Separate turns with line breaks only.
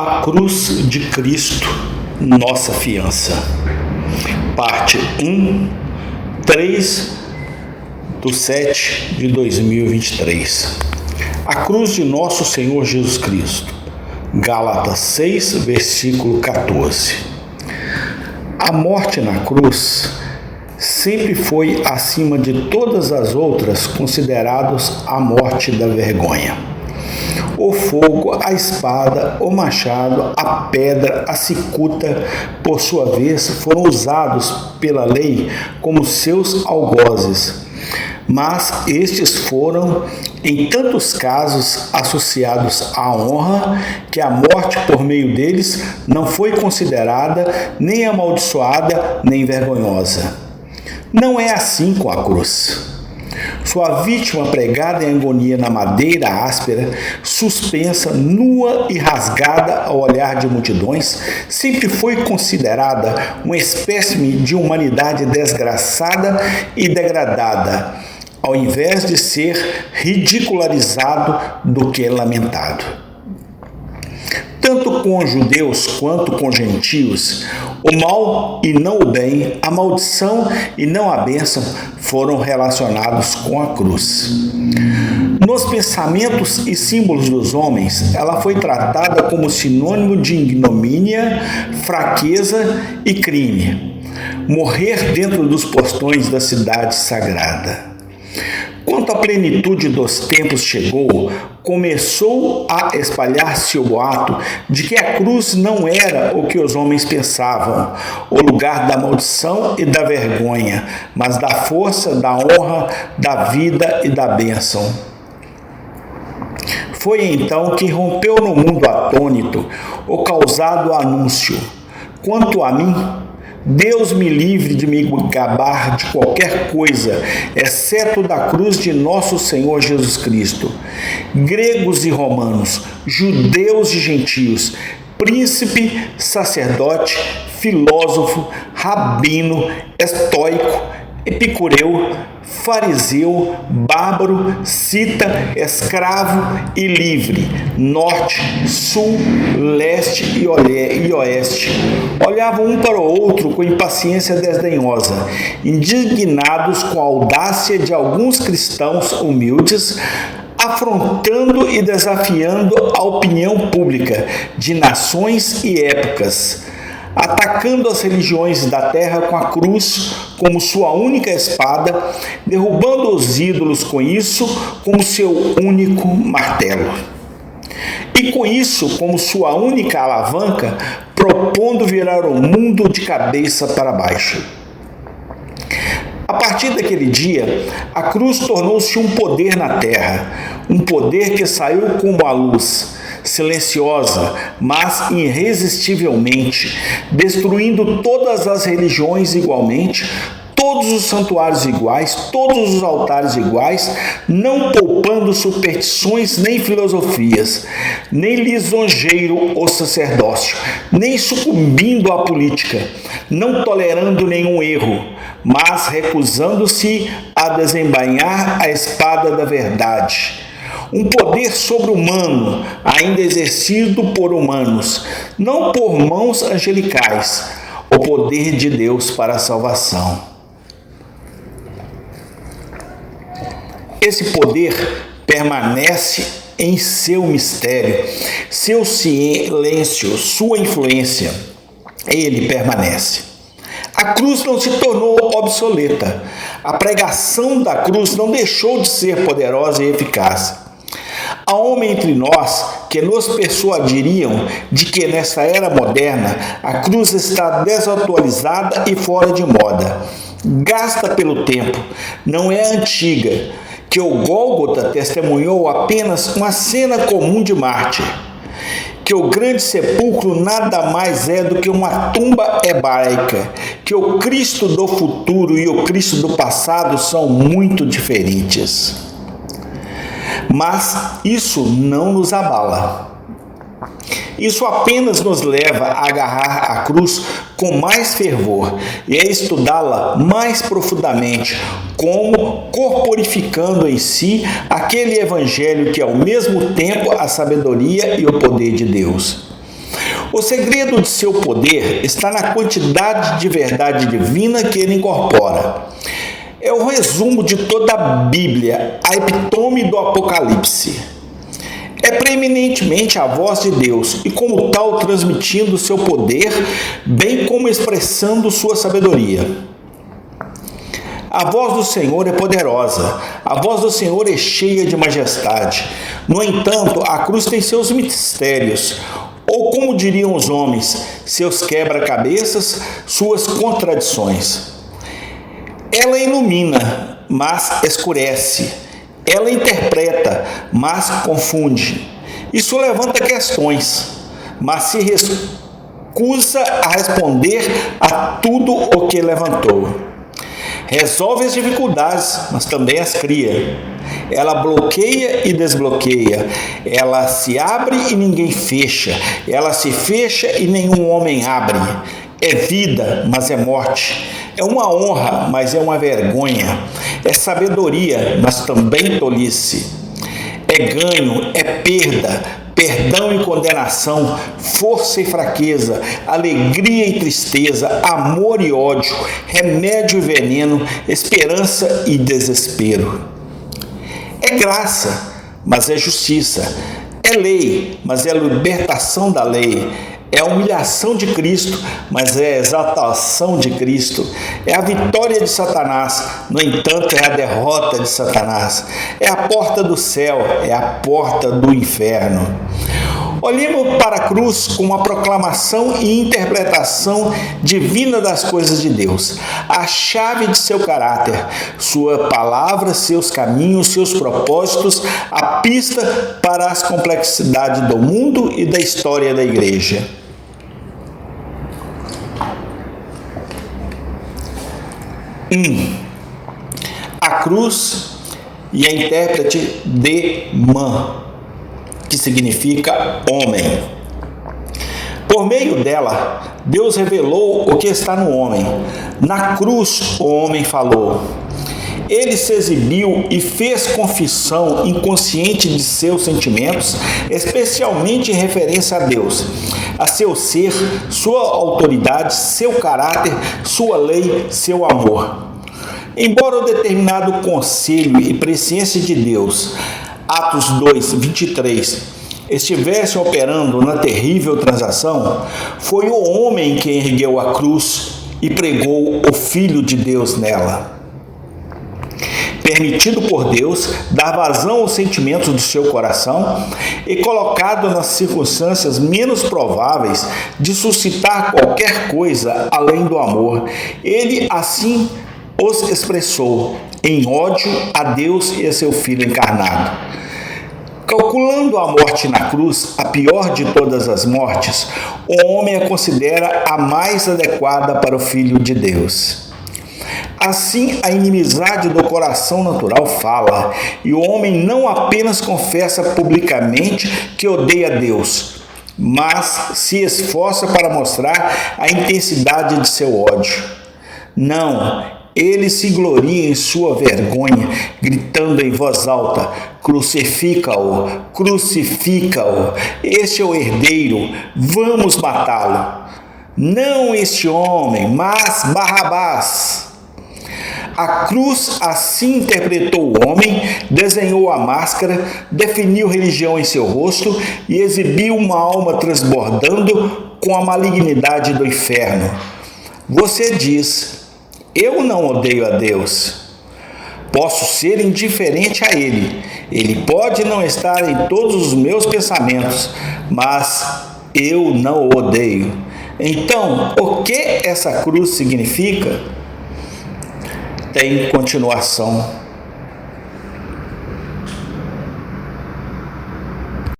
A cruz de Cristo, nossa fiança. Parte 1, 3/7/2023. A cruz de nosso Senhor Jesus Cristo. Gálatas 6, versículo 14. A morte na cruz sempre foi, acima de todas as outras, considerados a morte da vergonha. O fogo, a espada, o machado, a pedra, a cicuta, por sua vez, foram usados pela lei como seus algozes, mas estes foram, em tantos casos, associados à honra, que a morte por meio deles não foi considerada nem amaldiçoada, nem vergonhosa. Não é assim com a cruz. Sua vítima pregada em agonia na madeira áspera, suspensa, nua e rasgada ao olhar de multidões, sempre foi considerada uma espécime de humanidade desgraçada e degradada, ao invés de ser ridicularizado do que lamentado. Tanto com judeus quanto com gentios, o mal e não o bem, a maldição e não a bênção foram relacionados com a cruz. Nos pensamentos e símbolos dos homens, ela foi tratada como sinônimo de ignomínia, fraqueza e crime. Morrer dentro dos portões da cidade sagrada. Quando a plenitude dos tempos chegou, começou a espalhar-se o boato de que a cruz não era o que os homens pensavam, o lugar da maldição e da vergonha, mas da força, da honra, da vida e da bênção. Foi então que rompeu no mundo atônito o causado anúncio: quanto a mim, Deus me livre de me gabar de qualquer coisa, exceto da cruz de nosso Senhor Jesus Cristo. Gregos e romanos, judeus e gentios, príncipe, sacerdote, filósofo, rabino, estoico, epicureu, fariseu, bárbaro, cita, escravo e livre, norte, sul, leste e oeste, olhavam um para o outro com impaciência desdenhosa, indignados com a audácia de alguns cristãos humildes, afrontando e desafiando a opinião pública de nações e épocas, atacando as religiões da terra com a cruz como sua única espada, derrubando os ídolos com isso como seu único martelo. E com isso como sua única alavanca, propondo virar o mundo de cabeça para baixo. A partir daquele dia, a cruz tornou-se um poder na terra, um poder que saiu como a luz, silenciosa, mas irresistivelmente, destruindo todas as religiões igualmente, todos os santuários iguais, todos os altares iguais, não poupando superstições nem filosofias, nem lisonjeiro o sacerdócio, nem sucumbindo à política, não tolerando nenhum erro, mas recusando-se a desembainhar a espada da verdade. Um poder sobre-humano, ainda exercido por humanos, não por mãos angelicais, o poder de Deus para a salvação. Esse poder permanece em seu mistério, seu silêncio, sua influência. Ele permanece. A cruz não se tornou obsoleta. A pregação da cruz não deixou de ser poderosa e eficaz. Há homens entre nós que nos persuadiriam de que nesta era moderna a cruz está desatualizada e fora de moda, gasta pelo tempo, não é antiga, que o Gólgota testemunhou apenas uma cena comum de mártir, que o grande sepulcro nada mais é do que uma tumba hebraica, que o Cristo do futuro e o Cristo do passado são muito diferentes. Mas isso não nos abala. Isso apenas nos leva a agarrar a cruz com mais fervor e a estudá-la mais profundamente, como corporificando em si aquele evangelho que é ao mesmo tempo a sabedoria e o poder de Deus. O segredo de seu poder está na quantidade de verdade divina que ele incorpora. É o resumo de toda a Bíblia, a epítome do Apocalipse. É preeminentemente a voz de Deus e, como tal, transmitindo seu poder, bem como expressando sua sabedoria. A voz do Senhor é poderosa, a voz do Senhor é cheia de majestade. No entanto, a cruz tem seus mistérios, ou como diriam os homens, seus quebra-cabeças, suas contradições. Ela ilumina, mas escurece. Ela interpreta, mas confunde. Isso levanta questões, mas se recusa a responder a tudo o que levantou. Resolve as dificuldades, mas também as cria. Ela bloqueia e desbloqueia. Ela se abre e ninguém fecha. Ela se fecha e nenhum homem abre. É vida, mas é morte. É uma honra, mas é uma vergonha. É sabedoria, mas também tolice. É ganho, é perda, perdão e condenação, força e fraqueza, alegria e tristeza, amor e ódio, remédio e veneno, esperança e desespero. É graça, mas é justiça. É lei, mas é a libertação da lei. É a humilhação de Cristo, mas é a exaltação de Cristo. É a vitória de Satanás, no entanto, é a derrota de Satanás. É a porta do céu, é a porta do inferno. Olhemos para a cruz como a proclamação e interpretação divina das coisas de Deus, a chave de seu caráter, sua palavra, seus caminhos, seus propósitos, a pista para as complexidades do mundo e da história da igreja. A cruz e a intérprete de man, que significa homem. Por meio dela, Deus revelou o que está no homem. Na cruz, o homem falou. Ele se exibiu e fez confissão inconsciente de seus sentimentos, especialmente em referência a Deus, a seu ser, sua autoridade, seu caráter, sua lei, seu amor. Embora o determinado conselho e presciência de Deus, Atos 2, 23, estivesse operando na terrível transação, foi o homem que ergueu a cruz e pregou o Filho de Deus nela. Permitido por Deus, dar vazão aos sentimentos do seu coração e colocado nas circunstâncias menos prováveis de suscitar qualquer coisa além do amor, ele assim os expressou em ódio a Deus e a seu Filho encarnado. Calculando a morte na cruz, a pior de todas as mortes, o homem a considera a mais adequada para o Filho de Deus. Assim, a inimizade do coração natural fala, e o homem não apenas confessa publicamente que odeia Deus, mas se esforça para mostrar a intensidade de seu ódio. Não, ele se gloria em sua vergonha, gritando em voz alta: crucifica-o, crucifica-o, este é o herdeiro, vamos matá-lo. Não este homem, mas Barrabás. A cruz assim interpretou o homem, desenhou a máscara, definiu religião em seu rosto e exibiu uma alma transbordando com a malignidade do inferno. Você diz: eu não odeio a Deus. Posso ser indiferente a Ele. Ele pode não estar em todos os meus pensamentos, mas eu não o odeio. Então, o que essa cruz significa? Tem continuação.